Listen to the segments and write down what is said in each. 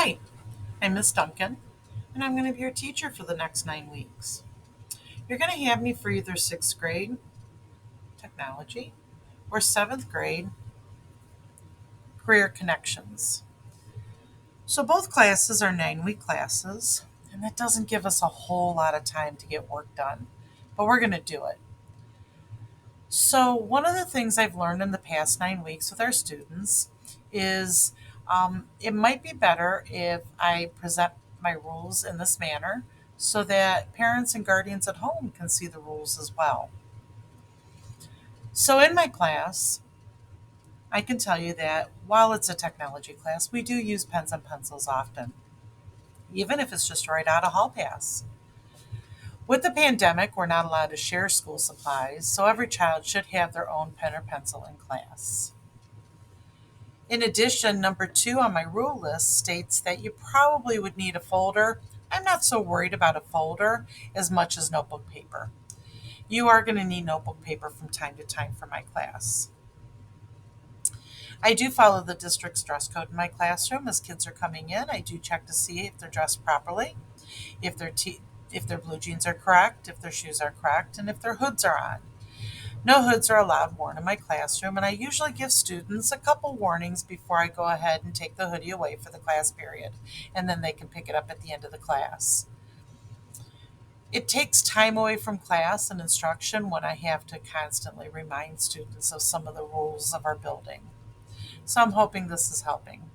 Hi, I'm Miss Duncan, and I'm going to be your teacher for the next 9 weeks. You're going to have me for either sixth grade technology or seventh grade career connections. So both classes are 9-week classes, and that doesn't give us a whole lot of time to get work done, but we're going to do it. So, one of the things I've learned in the past 9 weeks with our students is it might be better if I present my rules in this manner so that parents and guardians at home can see the rules as well. So, in my class, I can tell you that while it's a technology class, we do use pens and pencils often, even if it's just to write out a hall pass. With the pandemic, we're not allowed to share school supplies, so every child should have their own pen or pencil in class. In addition, number two on my rule list states that you probably would need a folder. I'm not so worried about a folder as much as notebook paper. You are going to need notebook paper from time to time for my class. I do follow the district's dress code in my classroom. As kids are coming in, I do check to see if they're dressed properly, if if their blue jeans are correct, if their shoes are correct, and if their hoods are on. No hoods are allowed worn in my classroom, and I usually give students a couple warnings before I go ahead and take the hoodie away for the class period, and then they can pick it up at the end of the class. It takes time away from class and instruction when I have to constantly remind students of some of the rules of our building. So I'm hoping this is helping.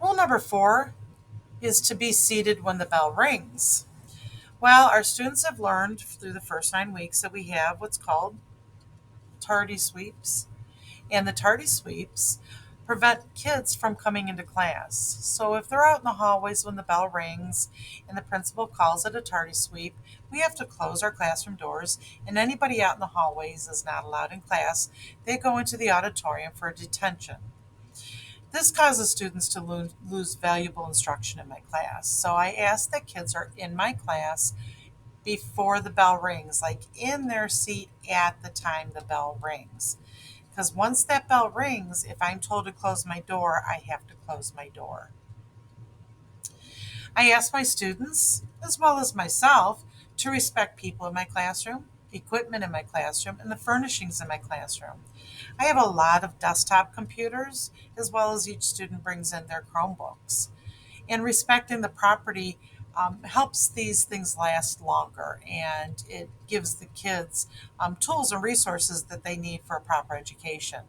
Rule number four is to be seated when the bell rings. Well, our students have learned through the first 9 weeks that we have what's called tardy sweeps, and the tardy sweeps prevent kids from coming into class. So if they're out in the hallways when the bell rings and the principal calls it a tardy sweep, we have to close our classroom doors, and anybody out in the hallways is not allowed in class. They go into the auditorium for a detention. This causes students to lose valuable instruction in my class. So I ask that kids are in my class before the bell rings, like in their seat at the time the bell rings. Because once that bell rings, if I'm told to close my door, I have to close my door. I ask my students, as well as myself, to respect people in my classroom, equipment in my classroom, and the furnishings in my classroom. I have a lot of desktop computers, as well as each student brings in their Chromebooks. And respecting the property helps these things last longer, and it gives the kids tools and resources that they need for a proper education.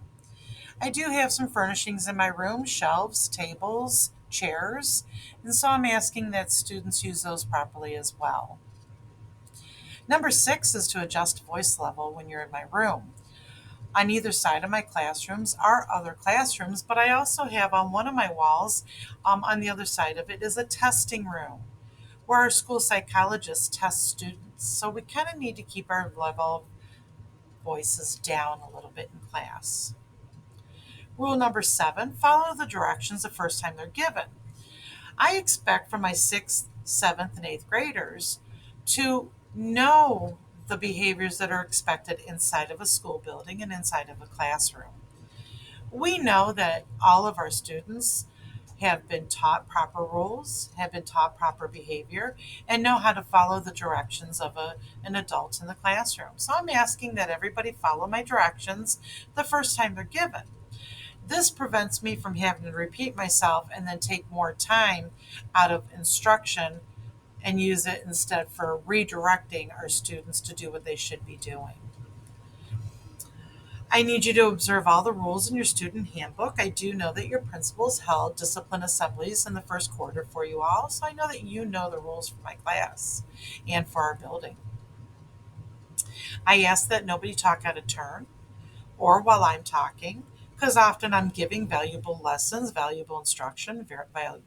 I do have some furnishings in my room: shelves, tables, chairs, and so I'm asking that students use those properly as well. Number six is to adjust voice level when you're in my room. On either side of my classrooms are other classrooms, but I also have on one of my walls, on the other side of it, is a testing room where our school psychologists test students. So we kind of need to keep our level of voices down a little bit in class. Rule number seven: follow the directions the first time they're given. I expect from my sixth, seventh, and eighth graders to know the behaviors that are expected inside of a school building and inside of a classroom. We know that all of our students have been taught proper rules, have been taught proper behavior, and know how to follow the directions of an adult in the classroom. So I'm asking that everybody follow my directions the first time they're given. This prevents me from having to repeat myself and then take more time out of instruction and use it instead for redirecting our students to do what they should be doing. I need you to observe all the rules in your student handbook. I do know that your principals held discipline assemblies in the first quarter for you all, so I know that you know the rules for my class and for our building. I ask that nobody talk out of turn or while I'm talking, because often I'm giving valuable lessons, valuable instruction,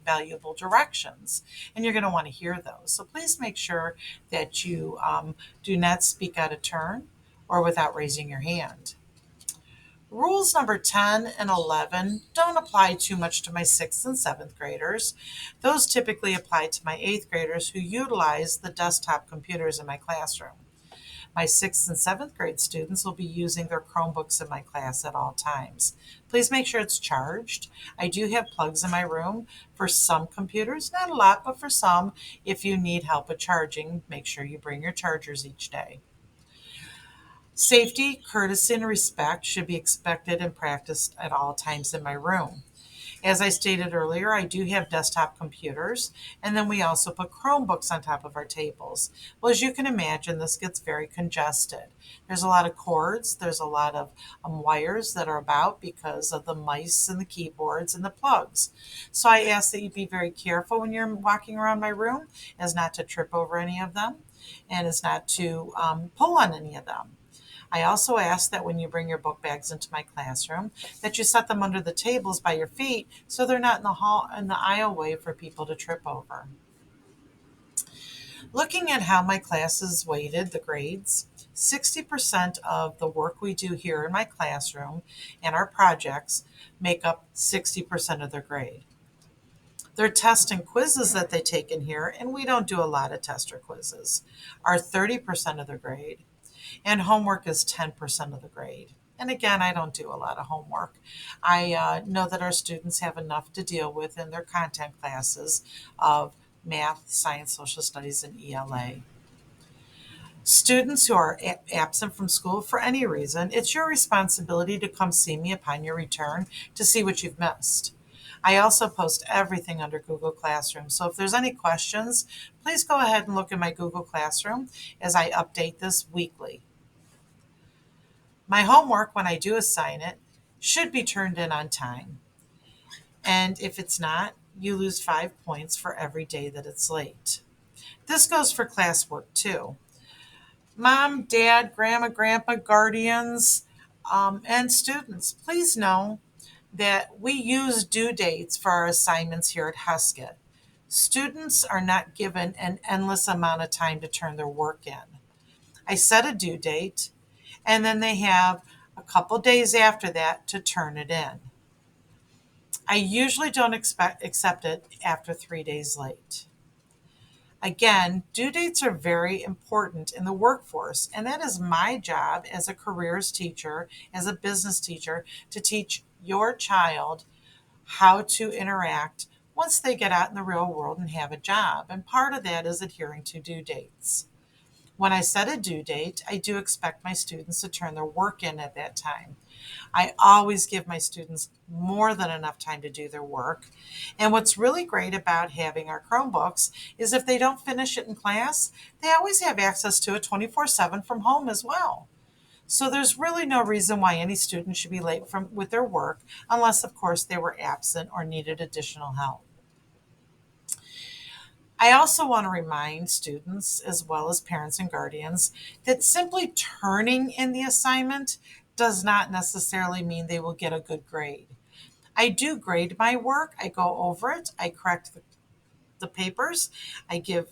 valuable directions, and you're going to want to hear those. So please make sure that you do not speak out of turn or without raising your hand. Rules number 10 and 11 don't apply too much to my sixth and seventh graders. Those typically apply to my eighth graders who utilize the desktop computers in my classroom. My 6th and 7th grade students will be using their Chromebooks in my class at all times. Please make sure it's charged. I do have plugs in my room for some computers, not a lot, but for some. If you need help with charging, make sure you bring your chargers each day. Safety, courtesy, and respect should be expected and practiced at all times in my room. As I stated earlier, I do have desktop computers, and then we also put Chromebooks on top of our tables. Well, as you can imagine, this gets very congested. There's a lot of cords, there's a lot of wires that are about because of the mice and the keyboards and the plugs. So I ask that you be very careful when you're walking around my room, as not to trip over any of them, and as not to pull on any of them. I also ask that when you bring your book bags into my classroom, that you set them under the tables by your feet so they're not in the aisleway for people to trip over. Looking at how my class is weighted, the grades, 60% of the work we do here in my classroom and our projects make up 60% of their grade. Their tests and quizzes that they take in here, and we don't do a lot of test or quizzes, are 30% of their grade, and homework is 10% of the grade. And again, I don't do a lot of homework. I know that our students have enough to deal with in their content classes of math, science, social studies, and ELA. Students who are absent from school for any reason, it's your responsibility to come see me upon your return to see what you've missed. I also post everything under Google Classroom, so if there's any questions, please go ahead and look in my Google Classroom as I update this weekly. My homework, when I do assign it, should be turned in on time. And if it's not, you lose 5 points for every day that it's late. This goes for classwork too. Mom, dad, grandma, grandpa, guardians, and students, please know that we use due dates for our assignments here at Heskett. Students are not given an endless amount of time to turn their work in. I set a due date, and then they have a couple days after that to turn it in. I usually don't accept it after 3 days late. Again, due dates are very important in the workforce, and that is my job as a careers teacher, as a business teacher, to teach your child how to interact once they get out in the real world and have a job. And part of that is adhering to due dates. When I set a due date, I do expect my students to turn their work in at that time. I always give my students more than enough time to do their work. And what's really great about having our Chromebooks is if they don't finish it in class, they always have access to it 24/7 from home as well. So there's really no reason why any student should be late with their work unless, of course, they were absent or needed additional help. I also want to remind students, as well as parents and guardians, that simply turning in the assignment does not necessarily mean they will get a good grade. I do grade my work, I go over it, I correct the papers, I give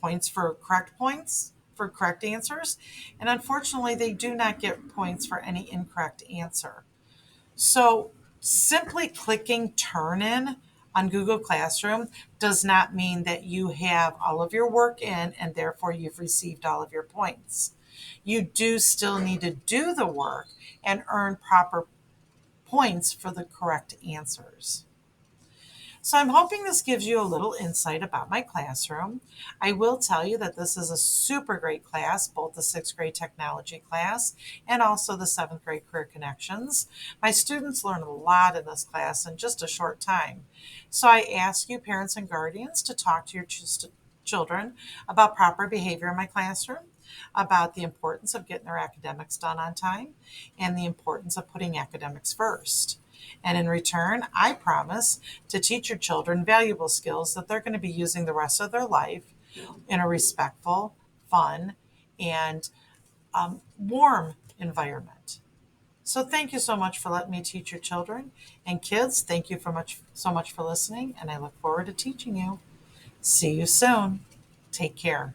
points, for correct answers, and unfortunately, they do not get points for any incorrect answer. So simply clicking turn in on Google Classroom does not mean that you have all of your work in and therefore you've received all of your points. You do still need to do the work and earn proper points for the correct answers. So I'm hoping this gives you a little insight about my classroom. I will tell you that this is a super great class, both the 6th grade technology class and also the 7th grade career connections. My students learn a lot in this class in just a short time. So I ask you, parents and guardians, to talk to your children about proper behavior in my classroom, about the importance of getting their academics done on time, and the importance of putting academics first. And in return, I promise to teach your children valuable skills that they're going to be using the rest of their life in a respectful, fun, and warm environment. So thank you so much for letting me teach your children. And kids, thank you so much for listening, and I look forward to teaching you. See you soon. Take care.